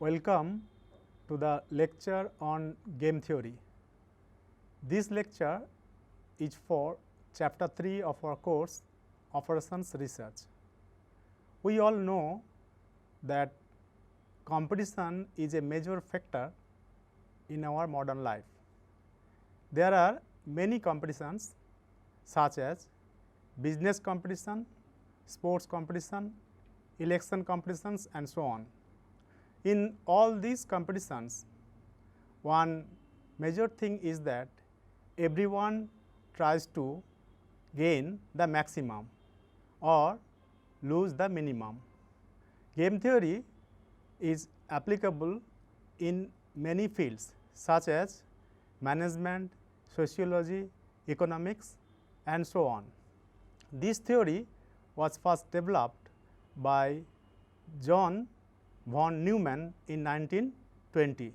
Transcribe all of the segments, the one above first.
Welcome to the lecture on game theory. This lecture is for chapter 3 of our course Operations Research. We all know that competition is a major factor in our modern life. There are many competitions such as business competition, sports competition, election competitions and so on. In all these competitions, one major thing is that everyone tries to gain the maximum or lose the minimum. Game theory is applicable in many fields such as management, sociology, economics and so on. This theory was first developed by John von Neumann in 1920.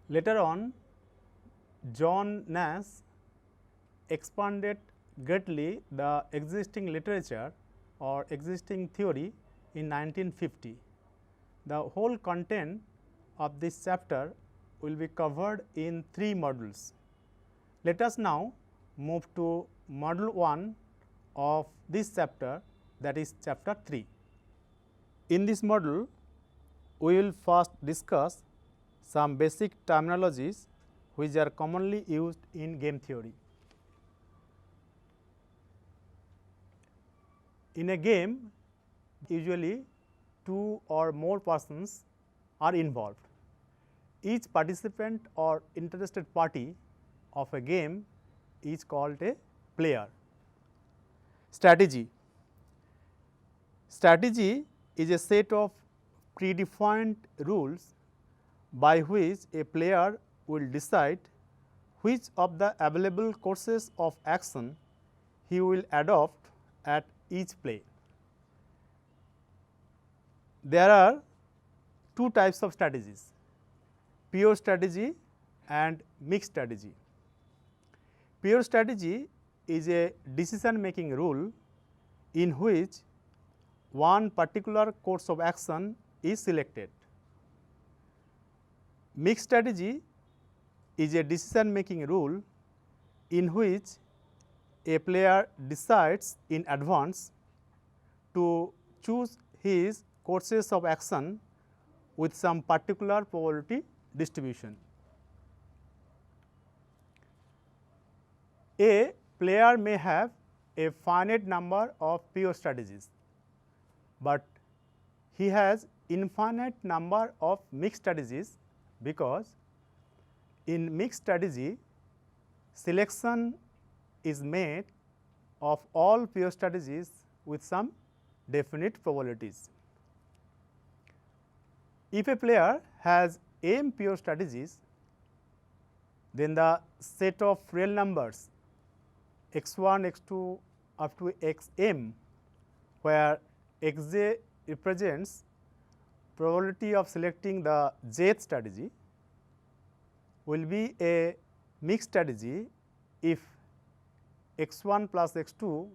Later on, John Nash expanded greatly the existing literature or existing theory in 1950. The whole content of this chapter will be covered in 3 modules. Let us now move to module 1 of this chapter, that is chapter 3. In this module, we will first discuss some basic terminologies which are commonly used in game theory. In a game, usually 2 or more persons are involved. Each participant or interested party of a game is called a player. Strategy. Strategy is a set of predefined rules by which a player will decide which of the available courses of action he will adopt at each play. There are 2 types of strategies, pure strategy and mixed strategy. Pure strategy is a decision making rule in which one particular course of action is selected. Mixed strategy is a decision making rule in which a player decides in advance to choose his courses of action with some particular probability distribution. A player may have a finite number of pure strategies, but he has infinite number of mixed strategies because in mixed strategy selection is made of all pure strategies with some definite probabilities. If a player has m pure strategies, then the set of real numbers x1, x2 up to xm, where xj represents probability of selecting the jth strategy, will be a mixed strategy if x1 plus x2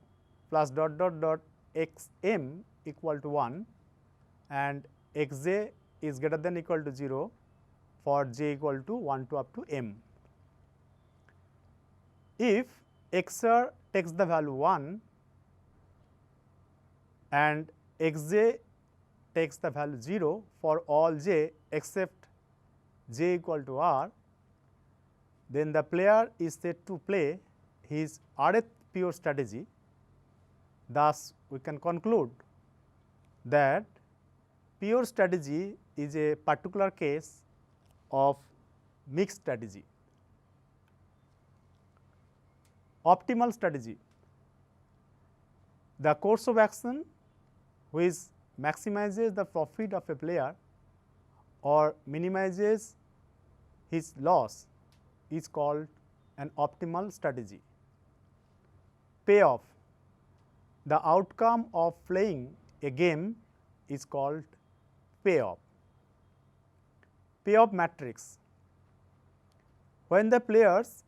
plus dot dot dot xm equal to 1 and xj is greater than equal to 0 for j equal to 1 to up to m. If xr takes the value 1 and xj takes the value 0 for all j except j equal to r, then the player is set to play his rth pure strategy. Thus, we can conclude that pure strategy is a particular case of mixed strategy. Optimal strategy. The course of action which maximizes the profit of a player or minimizes his loss is called an optimal strategy. Payoff. The outcome of playing a game is called payoff. Payoff matrix. When the players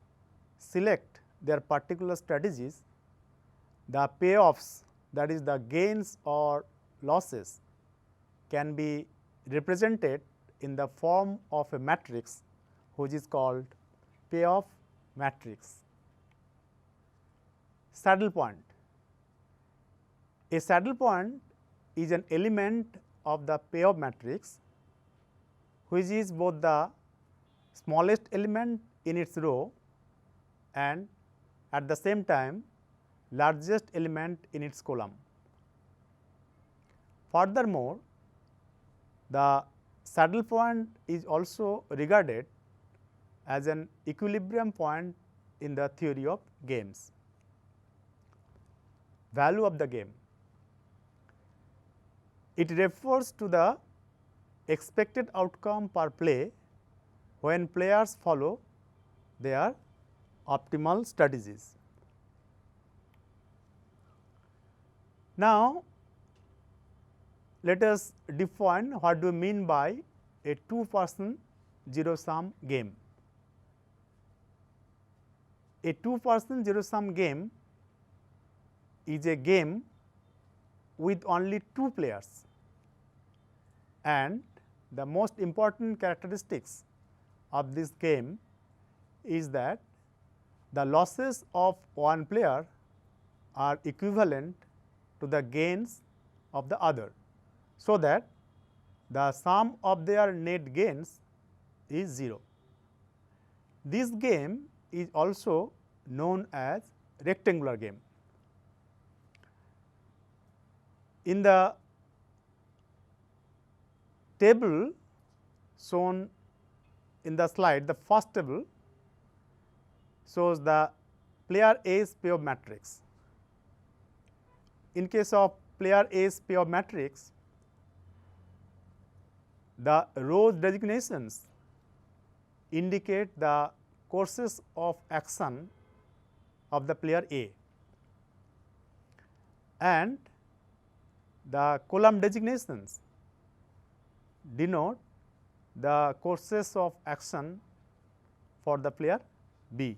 select their particular strategies, the payoffs, that is the gains or losses, can be represented in the form of a matrix which is called payoff matrix. Saddle point. A saddle point is an element of the payoff matrix which is both the smallest element in its row and at the same time largest element in its column. Furthermore, the saddle point is also regarded as an equilibrium point in the theory of games. Value of the game. It refers to the expected outcome per play when players follow their optimal strategies. Now, let us define what do we mean by a two-person zero-sum game. A two-person zero-sum game is a game with only two players, and the most important characteristics of this game is that the losses of one player are equivalent to the gains of the other, so that the sum of their net gains is 0. This game is also known as rectangular game. In the table shown in the slide, the first table shows the player A's payoff matrix. In case of player A's payoff matrix, the row designations indicate the courses of action of the player A, and the column designations denote the courses of action for the player B.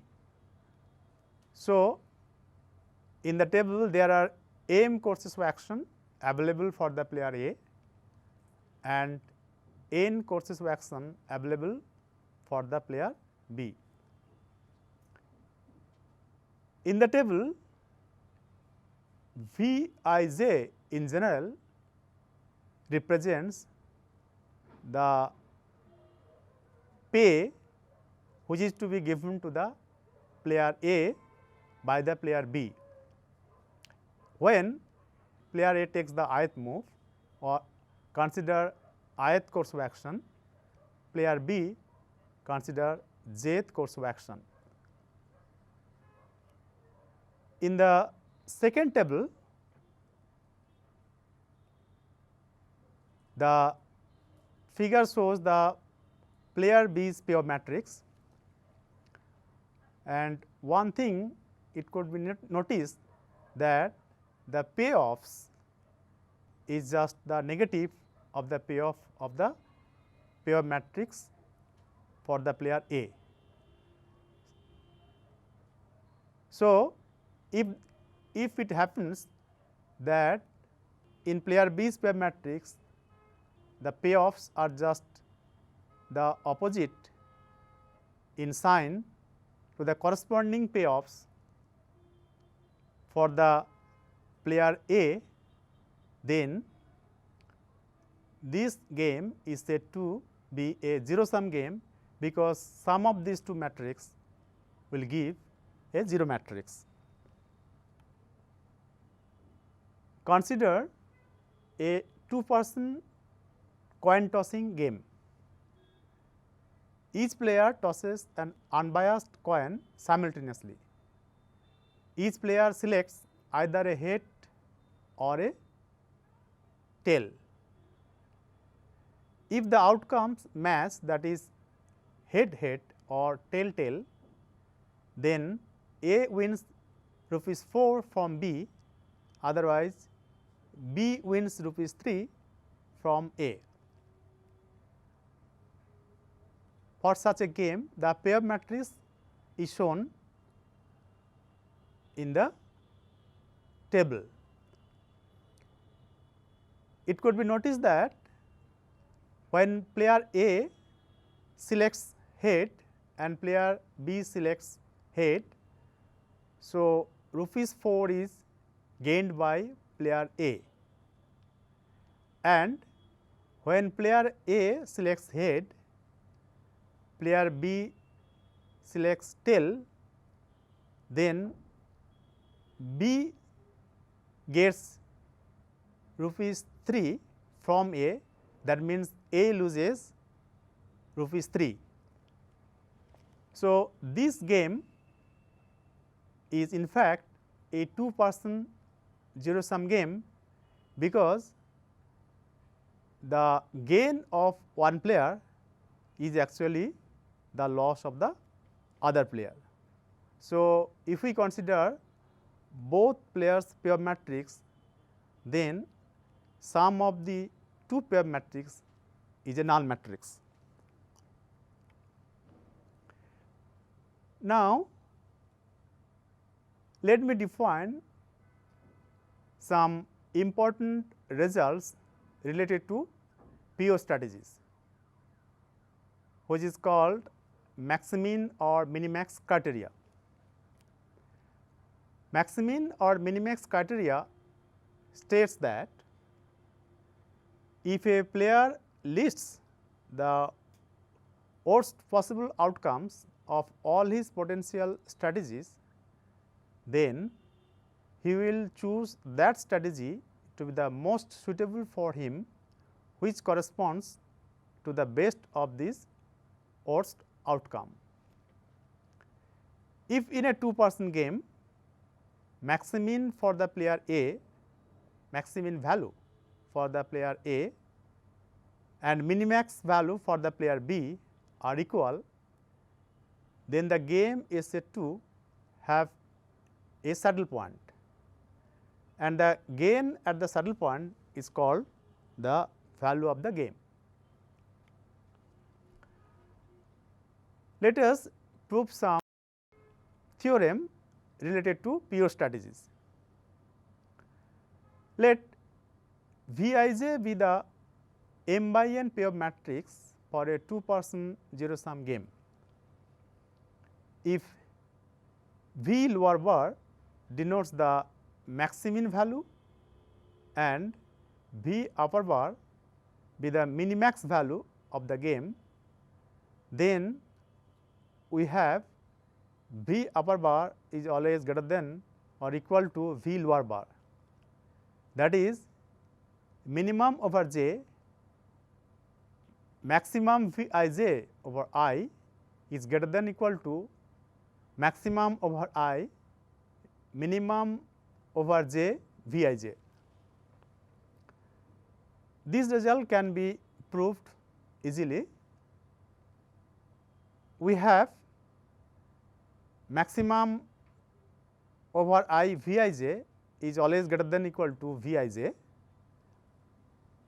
So, in the table there are m courses of action available for the player A and n courses of action available for the player B. In the table, Vij in general represents the pay which is to be given to the player A by the player B. When player A takes the ith move or consider ith course of action, player B consider jth course of action. In the second table, the figure shows the player B's payoff matrix, and one thing it could be noticed that the payoffs is just the negative of the payoff of the payoff matrix for the player A. So, if it happens that in player B's payoff matrix the payoffs are just the opposite in sign to the corresponding payoffs for the player A, then this game is said to be a zero-sum game, because sum of these two matrices will give a zero matrix. Consider a two-person coin tossing game. Each player tosses an unbiased coin simultaneously. Each player selects either a head or a tail. If the outcomes match, that is head head or tail tail, then A wins rupees 4 from B, otherwise B wins rupees 3 from A. For such a game, the payoff matrix is shown in the table. It could be noticed that when player A selects head and player B selects head, so rupees 4 is gained by player A, and when player A selects head, player B selects tail, then B gets rupees 3 from A, that means A loses rupees 3. So, this game is in fact a 2-person zero sum game, because the gain of one player is actually the loss of the other player. So, if we consider both players pair matrix, then sum of the two pair matrix is a null matrix. Now, let me define some important results related to PO strategies, which is called maximin or minimax criteria. Maximin or minimax criteria states that if a player lists the worst possible outcomes of all his potential strategies, then he will choose that strategy to be the most suitable for him, which corresponds to the best of this worst outcome. If in a 2-person game, maximin for the player A, maximin value for the player A and minimax value for the player B are equal, then the game is said to have a saddle point, and the gain at the saddle point is called the value of the game. Let us prove some theorem related to PO strategies. Let Vij be the m by n pair matrix for a 2-person zero sum game. If V lower bar denotes the maximin value and V upper bar be the minimax value of the game, then we have V upper bar is always greater than or equal to V lower bar, that is minimum over j, maximum Vij over I is greater than equal to maximum over I minimum over j Vij. This result can be proved easily. We have maximum over I Vij is always greater than equal to Vij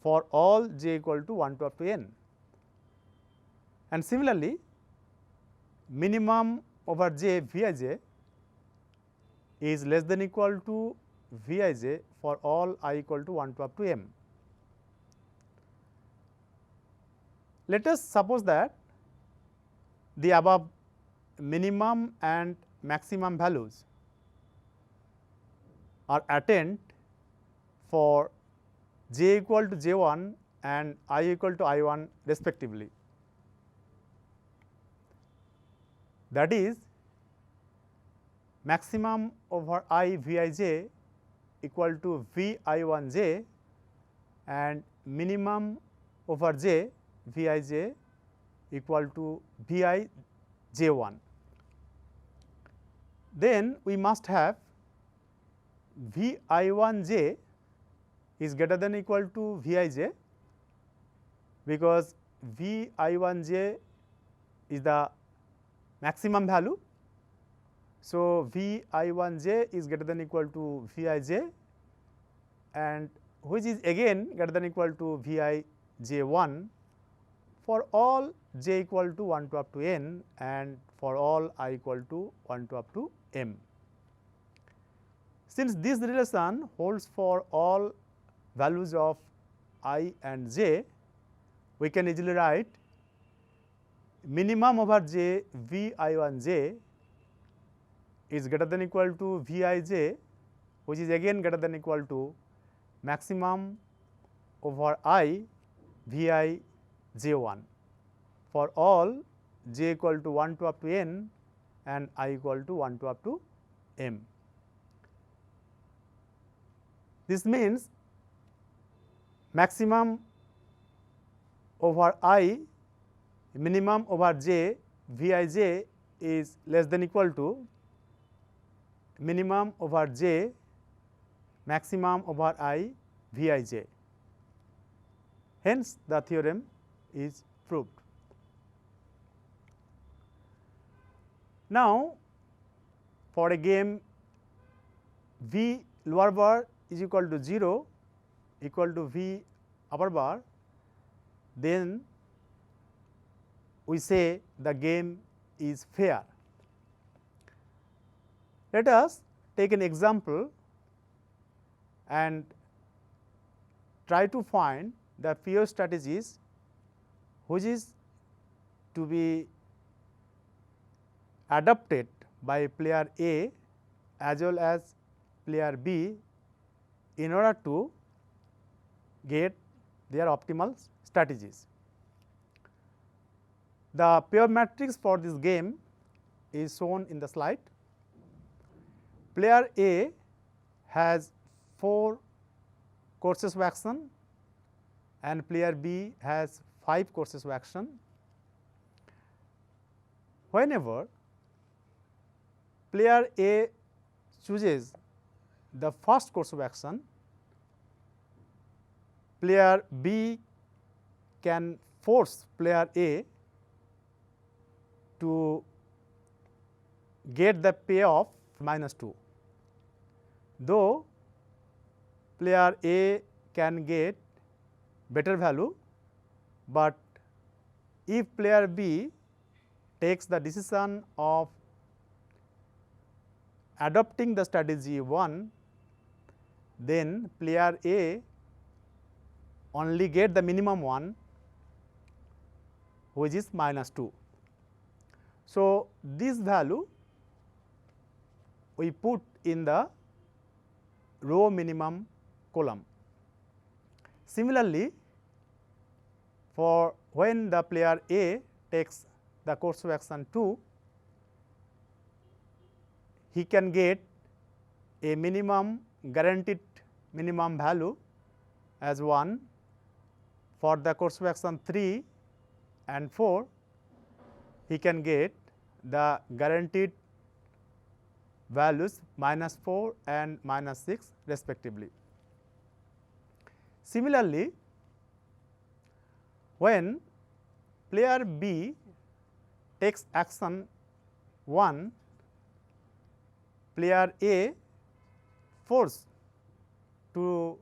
for all j equal to 1 to up to n, and similarly minimum over j Vij is less than equal to Vij for all I equal to 1 to up to m. Let us suppose that the above minimum and maximum values are attained for j equal to j1 and I equal to I1 respectively. That is maximum over I Vij equal to V I1j and minimum over j Vij equal to Vi j1. Then we must have V I1j is greater than equal to Vij, because V I1j is the maximum value. So, V I1j is greater than equal to Vij, and which is again greater than equal to Vi j1 for all j equal to 1 to up to n and for all I equal to 1 to up to m. Since this relation holds for all values of I and j, we can easily write minimum over j Vi1j is greater than equal to Vij, which is again greater than equal to maximum over I Vij1 for all j equal to 1 to up to n and I equal to 1 to up to m. This means maximum over I minimum over j Vij is less than equal to minimum over j maximum over I Vij. Hence, the theorem is proved. Now, for a game V lower bar is equal to 0 equal to V upper bar, then we say the game is fair. Let us take an example and try to find the few strategies which is to be adopted by player A as well as player B in order to get their optimal strategies. The pair matrix for this game is shown in the slide. Player A has 4 courses of action and player B has 5 courses of action. Whenever player A chooses the first course of action, player B can force player A to get the payoff -2. Though player A can get better value, but if player B takes the decision of adopting the strategy 1, then player A only get the minimum one, which is -2. So, this value we put in the row minimum column. Similarly, for when the player A takes the course of action 2, he can get a minimum guaranteed minimum value as 1. For the course of action 3 and 4, he can get the guaranteed values -4 and -6 respectively. Similarly, when player B takes action 1, player A forced to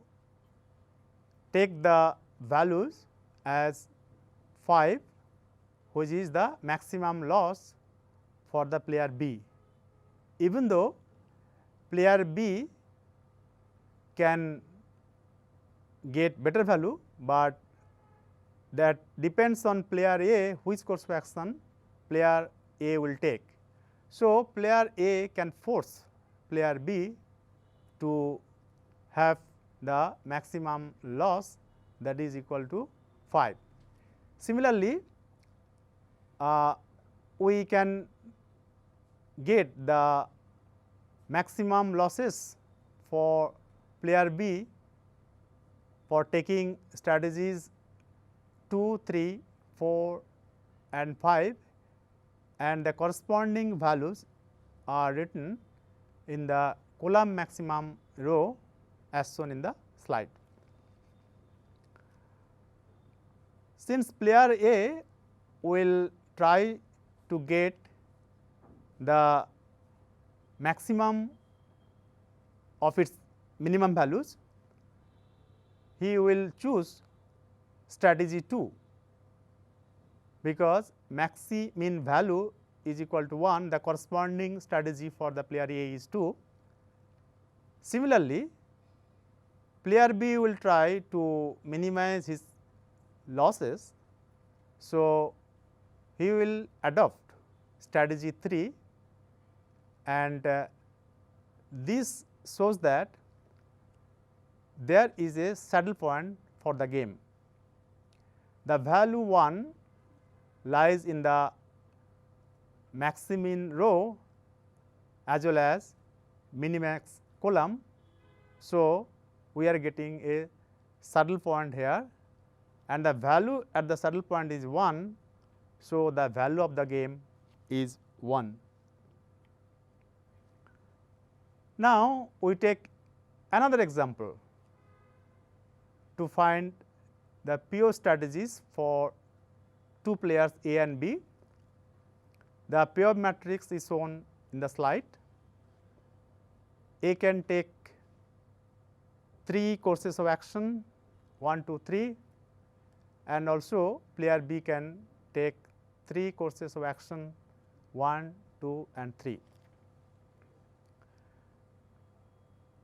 take the values as 5, which is the maximum loss for the player B. Even though player B can get better value, but that depends on player A which course of action player A will take. So, player A can force player B to have the maximum loss, that is equal to 5. Similarly, we can get the maximum losses for player B for taking strategies 2, 3, 4 and 5, and the corresponding values are written in the column maximum row as shown in the slide. Since player A will try to get the maximum of its minimum values, he will choose strategy 2, because maxi mean value is equal to 1, the corresponding strategy for the player A is 2. Similarly, player B will try to minimize his losses So, he will adopt strategy 3, and this shows that there is a saddle point for the game. The value 1 lies in the max-min row as well as minimax column. So, we are getting a saddle point here, and the value at the saddle point is 1. So, the value of the game is 1. Now, we take another example to find the pure strategies for two players A and B. The pure matrix is shown in the slide. A can take 3 courses of action 1, 2, 3, and also player B can take 3 courses of action 1, 2, and 3.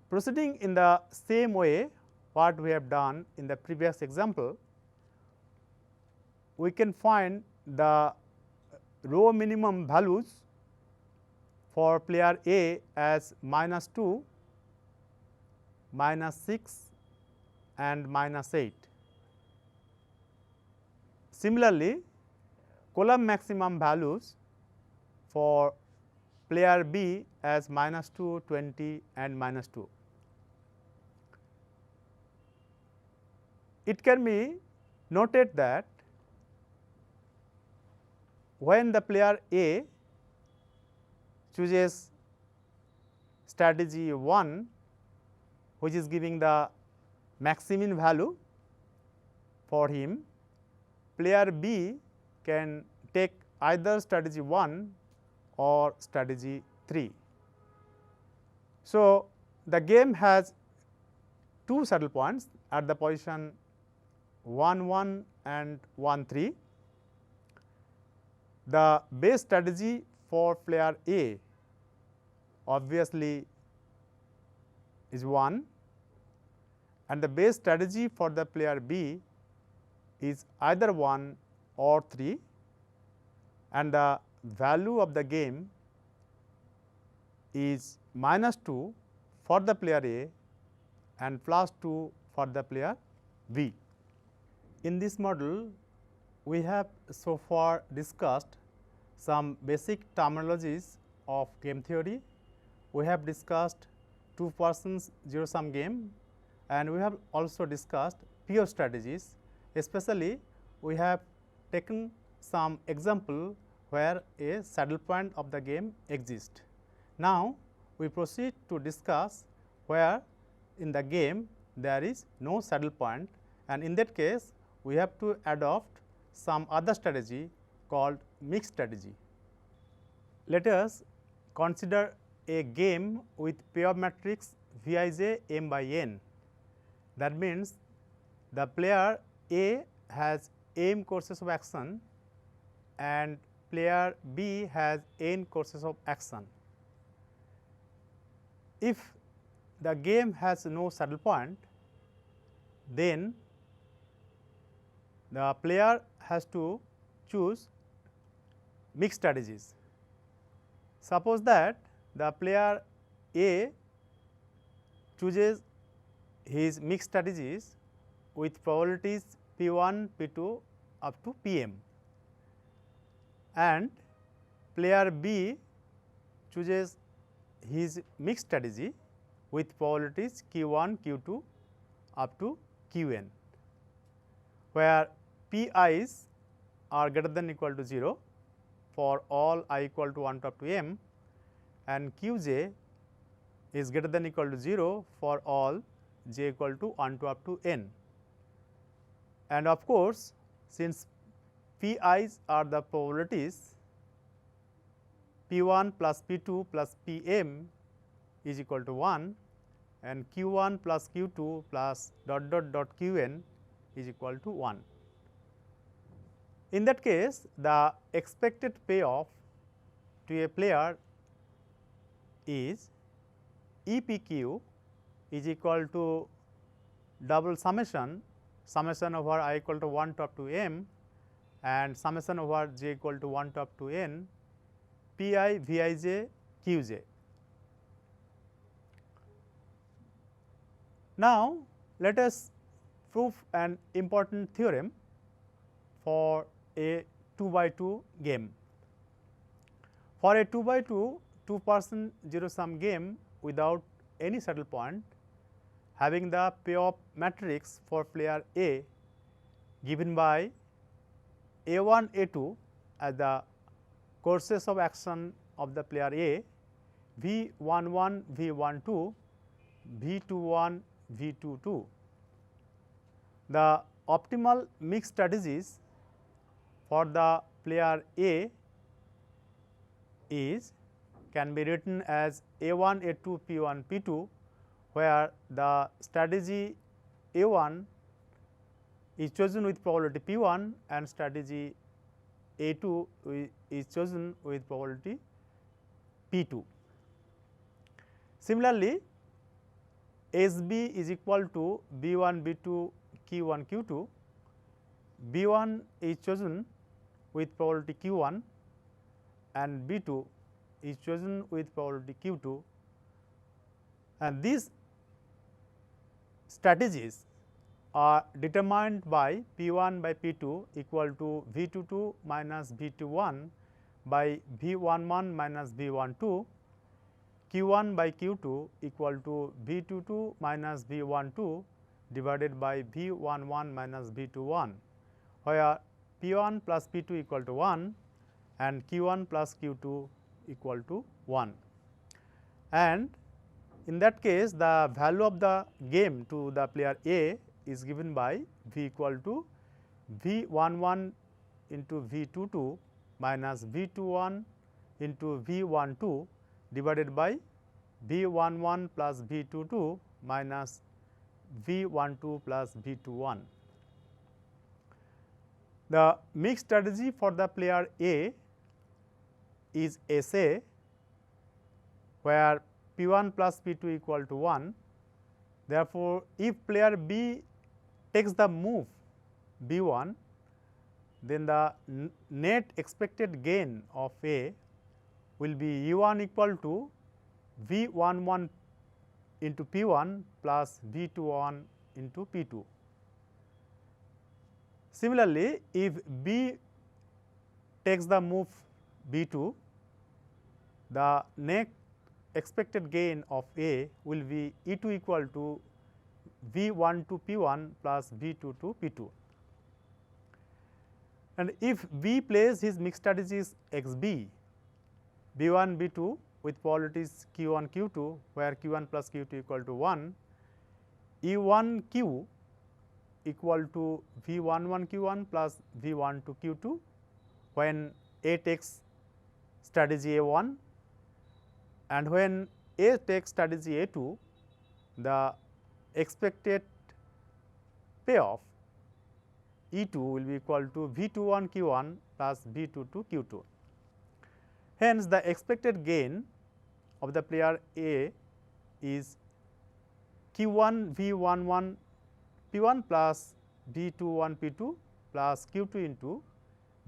Proceeding in the same way what we have done in the previous example, we can find the row minimum values for player A as -2, -6, and -8. Similarly, column maximum values for player B as -2, 20, and -2. It can be noted that when the player A chooses strategy 1, which is giving the maximin value for him, player B can take either strategy 1 or strategy 3. So, the game has 2 saddle points at the position 1, 1 and 1, 3. The base strategy for player A obviously is 1, and the base strategy for the player B is either 1 or 3, and the value of the game is -2 for the player A and +2 for the player B. In this model, we have so far discussed some basic terminologies of game theory. We have discussed 2 persons zero sum game, and we have also discussed pure strategies. Especially, we have taken some example where a saddle point of the game exists. Now, we proceed to discuss where in the game there is no saddle point, and in that case we have to adopt some other strategy called mixed strategy. Let us consider a game with pure matrix Vij m by n. That means, the player A has m courses of action and player B has n courses of action. If the game has no saddle point, then the player has to choose mixed strategies. Suppose that the player A chooses his mixed strategies with probabilities P1, P2 up to Pm, and player B chooses his mixed strategy with probabilities Q1, Q2 up to Qn, where Pi's are greater than equal to 0 for all I equal to 1 to up to m, and Qj is greater than equal to 0 for all j equal to 1 to up to n. And of course, since Pi's are the probabilities, P1 plus P2 plus Pm is equal to 1, and Q1 plus Q2 plus dot dot dot Qn is equal to 1. In that case, the expected payoff to a player is EPQ is equal to double summation over I equal to 1 to up to m, and summation over j equal to 1 to up to n pi Vij Qj. Now, let us prove an important theorem for a 2 by 2 game. For a 2 by 2 2-person zero sum game without any saddle point, having the payoff matrix for player A given by A1 A2 as the courses of action of the player A, V11 V12 V21 V22. The optimal mix strategies for the player A is can be written as A1 A2 P1 P2, where the strategy A1 is chosen with probability P1 and strategy A2 is chosen with probability P2. Similarly, SB is equal to B1 B2 Q1 Q2, B1 is chosen with probability Q1 and B2 is chosen with probability Q2, and these strategies are determined by P1 by P2 equal to V22 minus V21 by V11 minus V12, Q1 by Q2 equal to V22 minus V12 divided by V11 minus V21, where P1 plus P2 equal to 1 and Q1 plus Q2 equal to 1. And in that case, the value of the game to the player A is given by V equal to V11 into V22 minus V21 into V12 divided by V11 plus V22 minus V12 plus V21. The mix strategy for the player A is SA, where P1 plus P2 equal to 1. Therefore, if player B takes the move B1, then the net expected gain of A will be U1 equal to V11 into P1 plus V21 into P2. Similarly, if B takes the move B2, the net expected gain of A will be E2 equal to V1 to P1 plus V2 to P2. And if B plays his mixed strategies XB, B1 B2 with probabilities Q1 Q2, where Q1 plus Q2 equal to 1, E1 Q equal to V11 Q1 plus V12 Q2, when A takes strategy A1, and when A takes strategy A2, the expected payoff E2 will be equal to V21 Q1 plus V22 Q2. Hence, the expected gain of the player A is Q1 V11 P1 plus V21 P2 plus Q2 into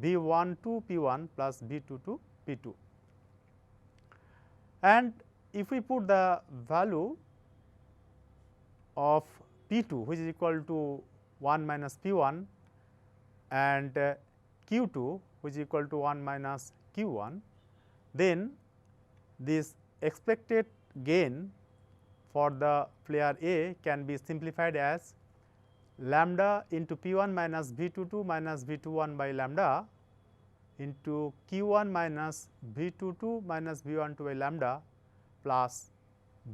V12 P1 plus V22 P2. And if we put the value of P2, which is equal to 1 minus P1, and Q2, which is equal to 1 minus Q1, then this expected gain for the player A can be simplified as lambda into P1 minus V22 minus V21 by lambda into Q1 minus V22 minus V12 by lambda plus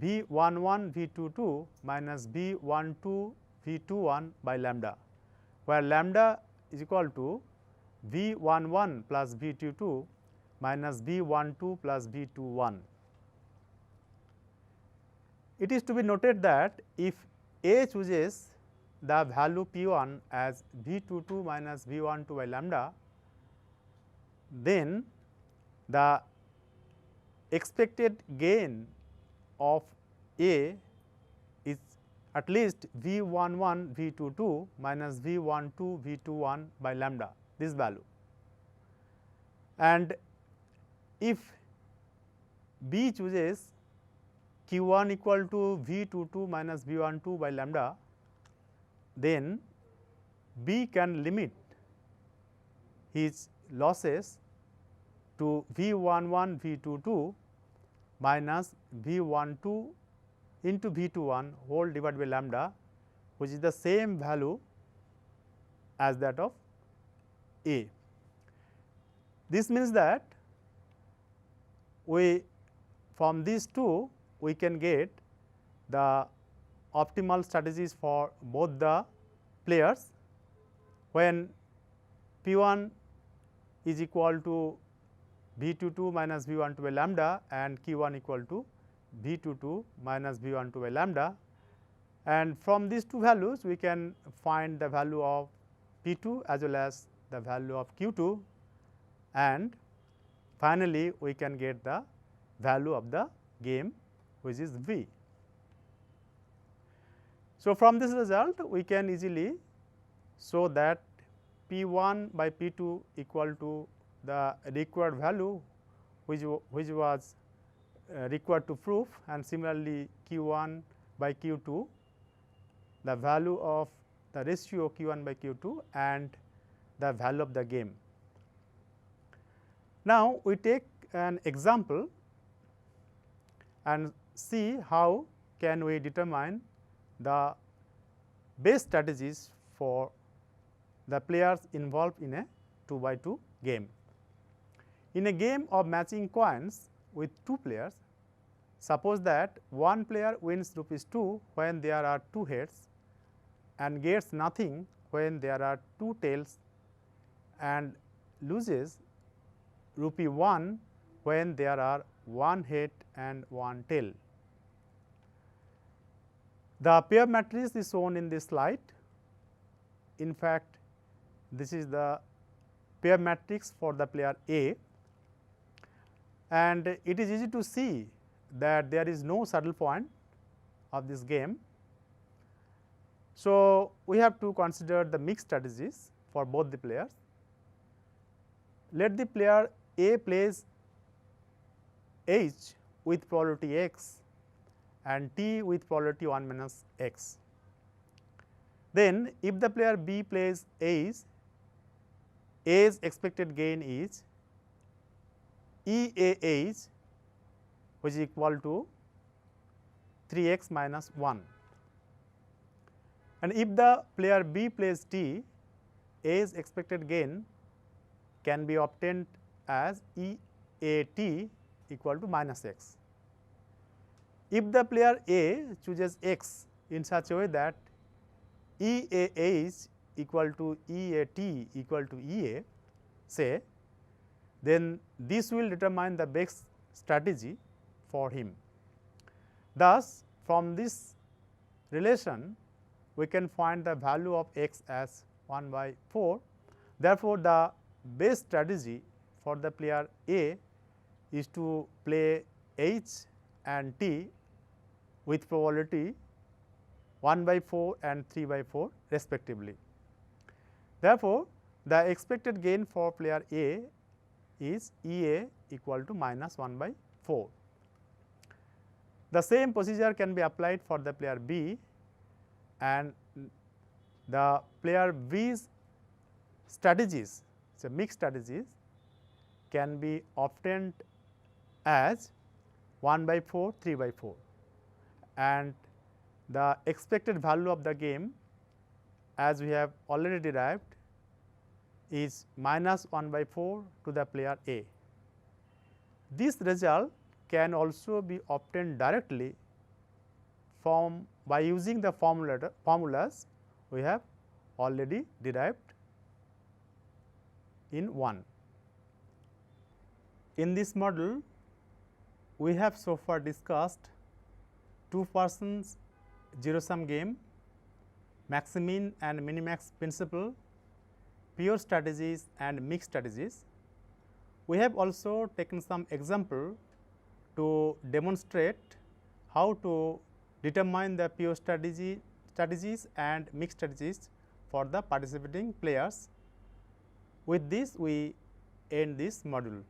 V11 V22 minus V12 V21 by lambda, where lambda is equal to V11 plus V22 minus V12 plus V21. It is to be noted that if A chooses the value P1 as V22 minus V12 by lambda, then the expected gain of A is at least V11 V22 minus V12 V21 by lambda, this value. and if B chooses q 1 equal to V 2 2 minus V 1 2 by lambda, then B can limit his losses to V 1 1 V 2 2 minus V 1 2 into V 2 1 whole divided by lambda, which is the same value as that of A. This means that from these two we can get the optimal strategies for both the players when P 1 is equal to V 2 2 minus V 1 2 by lambda and Q 1 equal to V 2 2 minus V 1 2 by lambda, and from these two values we can find the value of P 2 as well as the value of Q 2, and finally, we can get the value of the game, which is V. So, from this result we can easily show that P 1 by P 2 equal to the required value which was required to prove, and similarly Q 1 by Q 2 the value of the ratio Q 1 by Q 2 and the value of the game. Now, we take an example and see how can we determine the best strategies for the players involved in a 2 by 2 game. In a game of matching coins with two players, suppose that one player wins rupees 2 when there are two heads and gets nothing when there are two tails, and loses rupee 1 when there are one head and one tail. The pair matrix is shown in this slide. In fact, this is the pair matrix for the player A, and it is easy to see that there is no saddle point of this game. So, we have to consider the mixed strategies for both the players. Let the player A plays H with probability x and T with probability 1 minus x. Then, if the player B plays H, A's expected gain is EAH, which is equal to 3x minus 1. And if the player B plays T, A's expected gain can be obtained as EAT equal to minus x. If the player A chooses x in such a way that EAH equal to EAT equal to EA, say, then this will determine the best strategy for him. Thus, from this relation we can find the value of x as 1 by 4. Therefore, the best strategy for the player A is to play H and T with probability 1 by 4 and 3 by 4 respectively. Therefore, the expected gain for player A is EA equal to minus 1 by 4. The same procedure can be applied for the player B, and the player B's strategies, so mixed strategies, can be obtained as 1 by 4, 3 by 4, and the expected value of the game, as we have already derived, is minus 1 by 4 to the player A. This result can also be obtained directly from by using the formulas we have already derived in 1. In this model, we have so far discussed two persons zero sum game, maximin and minimax principle, pure strategies and mixed strategies. We have also taken some example to demonstrate how to determine the pure strategies and mixed strategies for the participating players. With this, we end this module.